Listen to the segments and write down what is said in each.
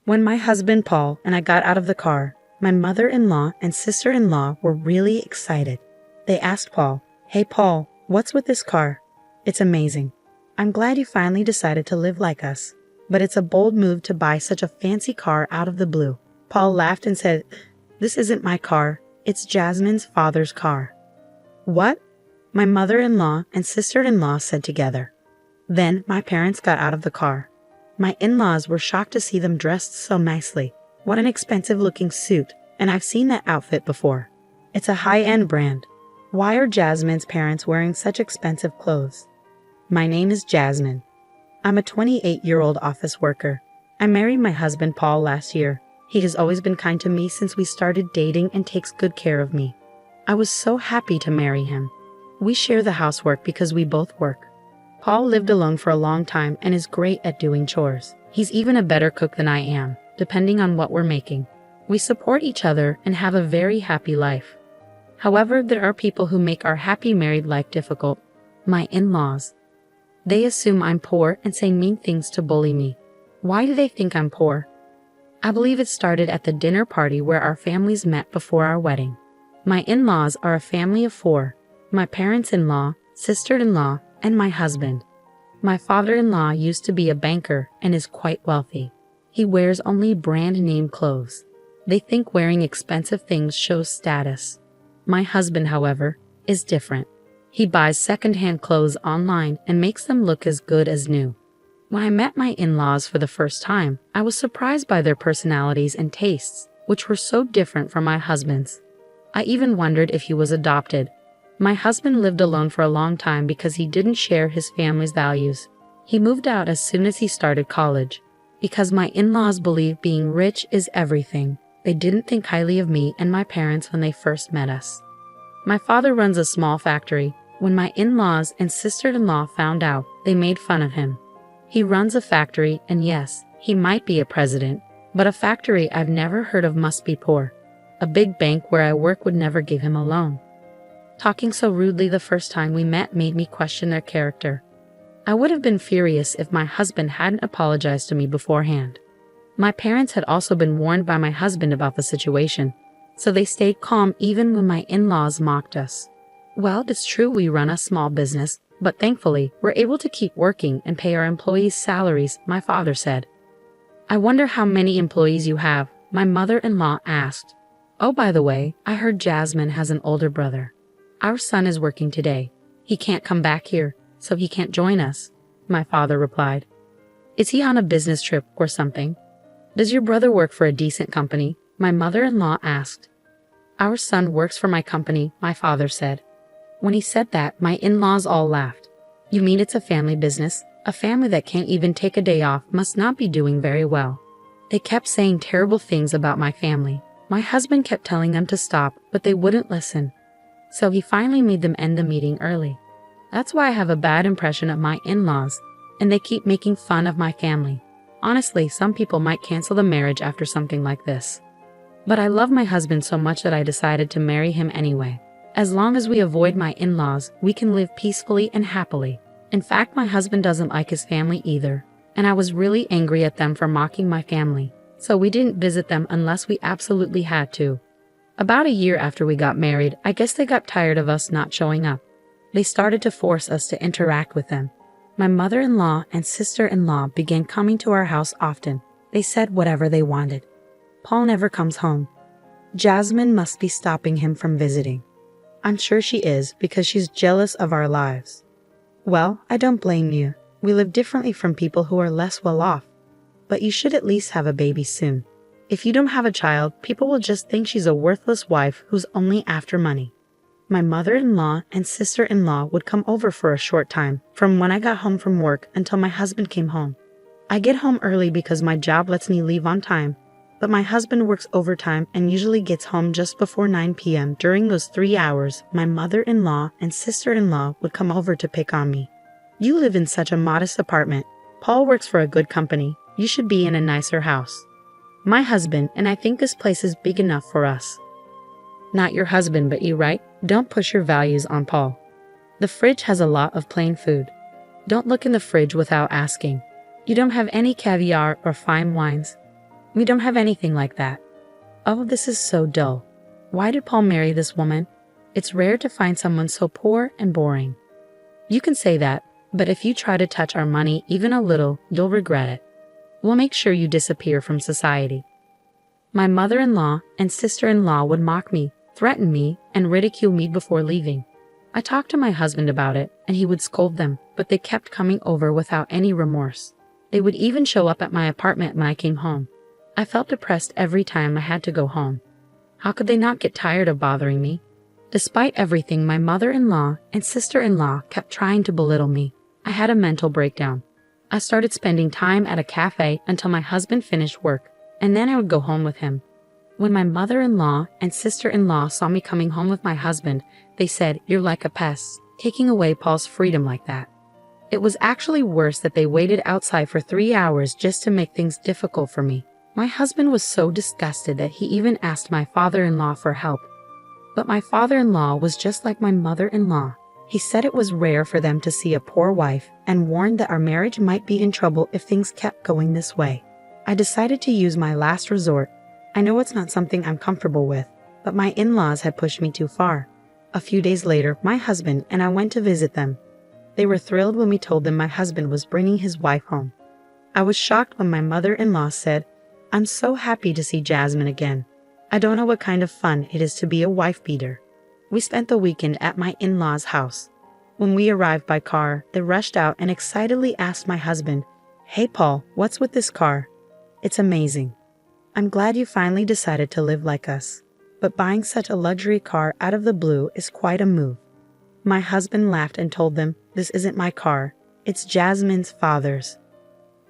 When my husband Paul and I got out of the car, my mother-in-law and sister-in-law were really excited. They asked Paul, "Hey Paul, what's with this car? It's amazing. I'm glad you finally decided to live like us, but it's a bold move to buy such a fancy car out of the blue." Paul laughed and said, "This isn't my car, it's Jasmine's father's car." "What?" my mother-in-law and sister-in-law said together. Then my parents got out of the car. My in-laws were shocked to see them dressed so nicely. What an expensive-looking suit, and I've seen that outfit before. It's a high-end brand. Why are Jasmine's parents wearing such expensive clothes? My name is Jasmine. I'm a 28-year-old office worker. I married my husband Paul last year. He has always been kind to me since we started dating and takes good care of me. I was so happy to marry him. We share the housework because we both work. Paul lived alone for a long time and is great at doing chores. He's even a better cook than I am, depending on what we're making. We support each other and have a very happy life. However, there are people who make our happy married life difficult. My in-laws. They assume I'm poor and say mean things to bully me. Why do they think I'm poor? I believe it started at the dinner party where our families met before our wedding. My in-laws are a family of 4. My parents-in-law, sister-in-law, and my husband. My father-in-law used to be a banker and is quite wealthy. He wears only brand-name clothes. They think wearing expensive things shows status. My husband, however, is different. He buys second-hand clothes online and makes them look as good as new. When I met my in-laws for the first time, I was surprised by their personalities and tastes, which were so different from my husband's. I even wondered if he was adopted. My husband lived alone for a long time because he didn't share his family's values. He moved out as soon as he started college. Because my in-laws believe being rich is everything, they didn't think highly of me and my parents when they first met us. My father runs a small factory. When my in-laws and sister-in-law found out, they made fun of him. He runs a factory, and yes, he might be a president, but a factory I've never heard of must be poor. A big bank where I work would never give him a loan. Talking so rudely the first time we met made me question their character. I would have been furious if my husband hadn't apologized to me beforehand. My parents had also been warned by my husband about the situation, so they stayed calm even when my in-laws mocked us. Well, it's true we run a small business, but thankfully, we're able to keep working and pay our employees' salaries, my father said. I wonder how many employees you have, my mother-in-law asked. Oh, by the way, I heard Jasmine has an older brother. Our son is working today. He can't come back here, so he can't join us, my father replied. Is he on a business trip or something? Does your brother work for a decent company? My mother-in-law asked. Our son works for my company, my father said. When he said that, my in-laws all laughed. You mean it's a family business? A family that can't even take a day off must not be doing very well. They kept saying terrible things about my family. My husband kept telling them to stop, but they wouldn't listen. So he finally made them end the meeting early. That's why I have a bad impression of my in-laws, and they keep making fun of my family. Honestly, some people might cancel the marriage after something like this. But I love my husband so much that I decided to marry him anyway. As long as we avoid my in-laws, we can live peacefully and happily. In fact, my husband doesn't like his family either, and I was really angry at them for mocking my family, so we didn't visit them unless we absolutely had to. About a year after we got married, I guess they got tired of us not showing up. They started to force us to interact with them. My mother-in-law and sister-in-law began coming to our house often. They said whatever they wanted. Paul never comes home. Jasmine must be stopping him from visiting. I'm sure she is because she's jealous of our lives. Well, I don't blame you. We live differently from people who are less well off. But you should at least have a baby soon. If you don't have a child, people will just think she's a worthless wife who's only after money. My mother-in-law and sister-in-law would come over for a short time, from when I got home from work until my husband came home. I get home early because my job lets me leave on time, but my husband works overtime and usually gets home just before 9 p.m. During those 3 hours, my mother-in-law and sister-in-law would come over to pick on me. You live in such a modest apartment. Paul works for a good company. You should be in a nicer house. My husband and I think this place is big enough for us. Not your husband, but you, right? Don't push your values on Paul. The fridge has a lot of plain food. Don't look in the fridge without asking. You don't have any caviar or fine wines. We don't have anything like that. Oh, this is so dull. Why did Paul marry this woman? It's rare to find someone so poor and boring. You can say that, but if you try to touch our money even a little, you'll regret it. We'll make sure you disappear from society. My mother-in-law and sister-in-law would mock me, threaten me, and ridicule me before leaving. I talked to my husband about it, and he would scold them, but they kept coming over without any remorse. They would even show up at my apartment when I came home. I felt depressed every time I had to go home. How could they not get tired of bothering me? Despite everything, my mother-in-law and sister-in-law kept trying to belittle me. I had a mental breakdown. I started spending time at a cafe until my husband finished work, and then I would go home with him. When my mother-in-law and sister-in-law saw me coming home with my husband, they said, "You're like a pest, taking away Paul's freedom like that." It was actually worse that they waited outside for 3 hours just to make things difficult for me. My husband was so disgusted that he even asked my father-in-law for help. But my father-in-law was just like my mother-in-law. He said it was rare for them to see a poor wife and warned that our marriage might be in trouble if things kept going this way. I decided to use my last resort. I know it's not something I'm comfortable with, but my in-laws had pushed me too far. A few days later, my husband and I went to visit them. They were thrilled when we told them my husband was bringing his wife home. I was shocked when my mother-in-law said, "I'm so happy to see Jasmine again. I don't know what kind of fun it is to be a wife-beater." We spent the weekend at my in-laws' house. When we arrived by car, they rushed out and excitedly asked my husband, "Hey Paul, what's with this car? It's amazing. I'm glad you finally decided to live like us. But buying such a luxury car out of the blue is quite a move." My husband laughed and told them, "This isn't my car, it's Jasmine's father's."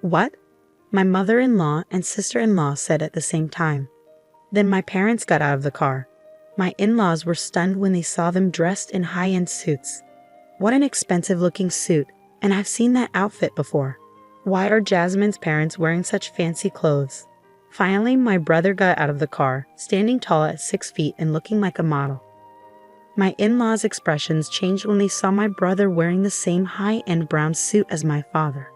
"What?" my mother-in-law and sister-in-law said at the same time. Then my parents got out of the car. My in-laws were stunned when they saw them dressed in high-end suits. What an expensive-looking suit, and I've seen that outfit before. Why are Jasmine's parents wearing such fancy clothes? Finally, my brother got out of the car, standing tall at 6 feet and looking like a model. My in-laws' expressions changed when they saw my brother wearing the same high-end brown suit as my father.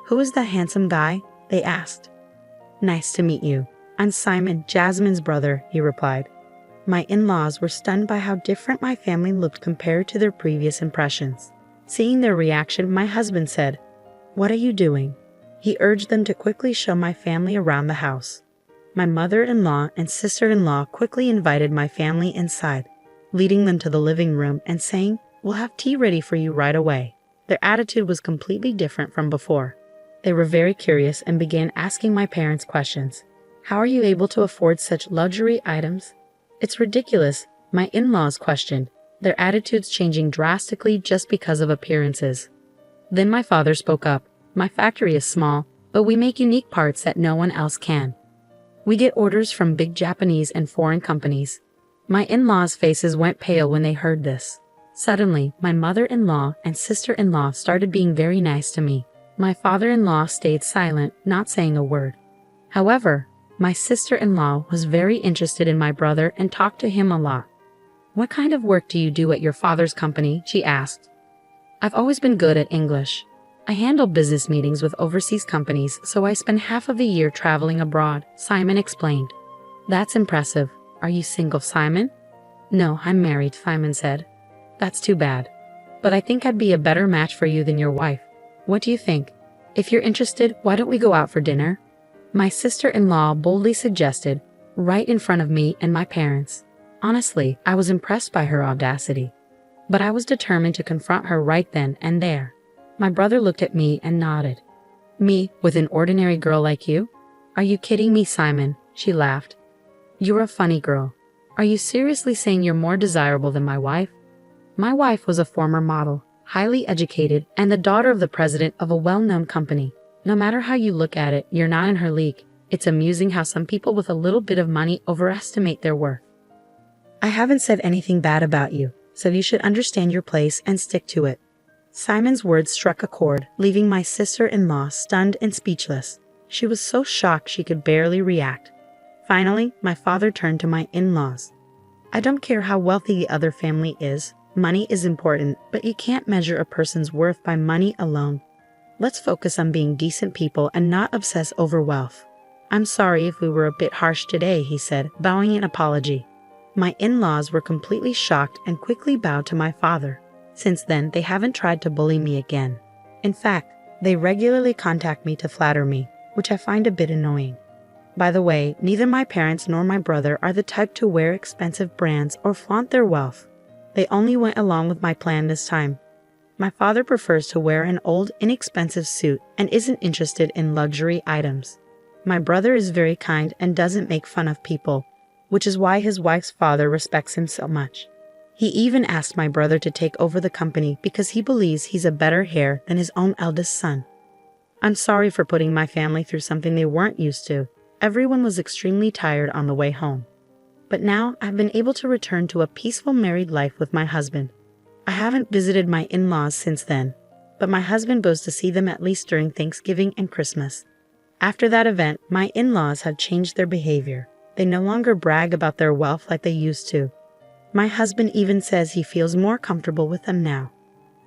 "Who is that handsome guy?" they asked. "Nice to meet you. I'm Simon, Jasmine's brother," he replied. My in-laws were stunned by how different my family looked compared to their previous impressions. Seeing their reaction, my husband said, "What are you doing?" He urged them to quickly show my family around the house. My mother-in-law and sister-in-law quickly invited my family inside, leading them to the living room and saying, "We'll have tea ready for you right away." Their attitude was completely different from before. They were very curious and began asking my parents questions. "How are you able to afford such luxury items?" "It's ridiculous," my in-laws questioned, their attitudes changing drastically just because of appearances. Then my father spoke up. "My factory is small, but we make unique parts that no one else can. We get orders from big Japanese and foreign companies." My in-laws' faces went pale when they heard this. Suddenly, my mother-in-law and sister-in-law started being very nice to me. My father-in-law stayed silent, not saying a word. However, my sister-in-law was very interested in my brother and talked to him a lot. "What kind of work do you do at your father's company?" she asked. "I've always been good at English. I handle business meetings with overseas companies, so I spend half of the year traveling abroad," Simon explained. "That's impressive. Are you single, Simon?" "No, I'm married," Simon said. "That's too bad. But I think I'd be a better match for you than your wife. What do you think? If you're interested, why don't we go out for dinner?" My sister-in-law boldly suggested, right in front of me and my parents. Honestly, I was impressed by her audacity. But I was determined to confront her right then and there. My brother looked at me and nodded. "Me, with an ordinary girl like you? Are you kidding me, Simon?" She laughed. "You're a funny girl. Are you seriously saying you're more desirable than my wife?" My wife was a former model, highly educated, and the daughter of the president of a well-known company. No matter how you look at it, you're not in her league. It's amusing how some people with a little bit of money overestimate their worth. "I haven't said anything bad about you, so you should understand your place and stick to it." Simon's words struck a chord, leaving my sister-in-law stunned and speechless. She was so shocked she could barely react. Finally, my father turned to my in-laws. "I don't care how wealthy the other family is. Money is important, but you can't measure a person's worth by money alone. Let's focus on being decent people and not obsess over wealth." I'm sorry if we were a bit harsh today, he said, bowing in apology. My in-laws were completely shocked and quickly bowed to my father. Since then, they haven't tried to bully me again. In fact, they regularly contact me to flatter me, which I find a bit annoying. By the way, neither my parents nor my brother are the type to wear expensive brands or flaunt their wealth. They only went along with my plan this time. My father prefers to wear an old, inexpensive suit and isn't interested in luxury items. My brother is very kind and doesn't make fun of people, which is why his wife's father respects him so much. He even asked my brother to take over the company because he believes he's a better heir than his own eldest son. I'm sorry for putting my family through something they weren't used to. Everyone was extremely tired on the way home. But now I've been able to return to a peaceful married life with my husband. I haven't visited my in-laws since then, but my husband goes to see them at least during Thanksgiving and Christmas. After that event, my in-laws have changed their behavior. They no longer brag about their wealth like they used to. My husband even says he feels more comfortable with them now.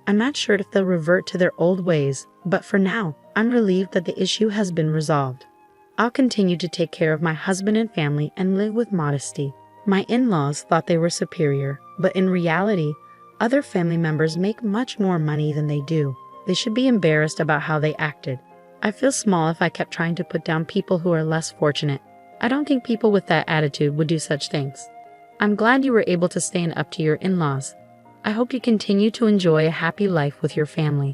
I'm not sure if they'll revert to their old ways, but for now, I'm relieved that the issue has been resolved. I'll continue to take care of my husband and family and live with modesty. My in-laws thought they were superior, but in reality, other family members make much more money than they do. They should be embarrassed about how they acted. I feel small if I kept trying to put down people who are less fortunate. I don't think people with that attitude would do such things. I'm glad you were able to stand up to your in-laws. I hope you continue to enjoy a happy life with your family.